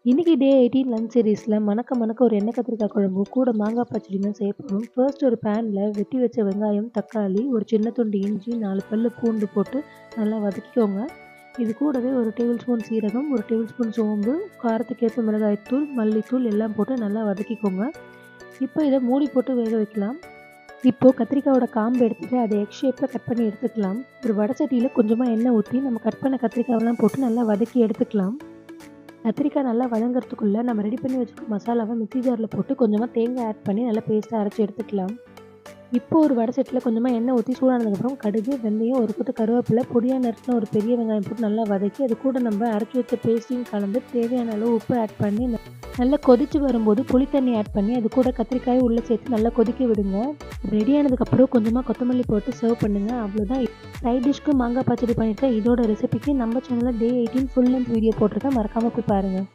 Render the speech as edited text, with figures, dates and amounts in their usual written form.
இன்னைக்கு டே 18 லஞ்ச் சீரிஸில் மணக்க மணக்க ஒரு எண்ணெய் கத்திரிக்காய் குழம்பு கூட மாங்காய் பச்சடி தான் செய்ய போகிறோம். ஃபர்ஸ்ட் ஒரு பேனில் வெட்டி வச்ச வெங்காயம், தக்காளி, ஒரு சின்ன துண்டு இஞ்சி, 4 பல்லு பூண்டு போட்டு நல்லா வதக்கிக்கோங்க. இது கூடவே ஒரு டேபிள் ஸ்பூன் சீரகம், ஒரு டேபிள் ஸ்பூன் சோம்பு, காரத்துக்கேற்ப மிளகாய்த்தூள், மல்லித்தூள் எல்லாம் போட்டு நல்லா வதக்கிக்கோங்க. இப்போ இதை மூடி போட்டு வேக வைக்கலாம். இப்போது கத்திரிக்காயோட காம்பு எடுத்துகிட்டு அதை எக் ஷேப்பில் கட் பண்ணி எடுத்துக்கலாம். ஒரு வடச்சட்டியில் கொஞ்சமாக எண்ணெய் ஊற்றி நம்ம கட் பண்ண கத்திரிக்காயெல்லாம் போட்டு நல்லா வதக்கி எடுத்துக்கலாம். கத்திரிக்காய் நல்லா வதங்கிறதுக்குள்ளே நம்ம ரெடி பண்ணி வச்சுருக்க மசாலாவை மிக்ஸி ஜாரில் போட்டு கொஞ்சமாக தேங்காய் ஆட் பண்ணி நல்லா பேஸ்ட்டாக அரைச்சி எடுத்துக்கலாம். இப்போது ஒரு வடச்சட்டியில் கொஞ்சமாக எண்ணெய் ஊற்றி சூடானதுக்கப்புறம் கடுகு, வெந்தயம், ஒரு கொத்து கருவேப்பிலை, பொடியாக நறுக்கின ஒரு பெரிய வெங்காயம் போட்டு நல்லா வதக்கி அது கூட நம்ம அரைச்சி வச்ச பேஸ்ட்டையும் கலந்து தேவையான அளவு உப்பு ஆட் பண்ணி நல்லா கொதித்து வரும்போது புளித்தண்ணி ஆட் பண்ணி அது கூட கத்திரிக்காயை உள்ளே சேர்த்து நல்லா கொதிக்க விடுங்க. ரெடியானதுக்கப்புறம் கொஞ்சமாக கொத்தமல்லி போட்டு சர்வ் பண்ணுங்கள். அவ்வளோதான். சைட் டிஷ்க்கு மாங்காய் பச்சடி பண்ணியிருக்கேன். இதோட ரெசிபிக்கு நம்ம சேனலில் டே 18 ஃபுல் லென்த் வீடியோ போட்டிருக்கேன். மறக்காமல் போய் பாருங்கள்.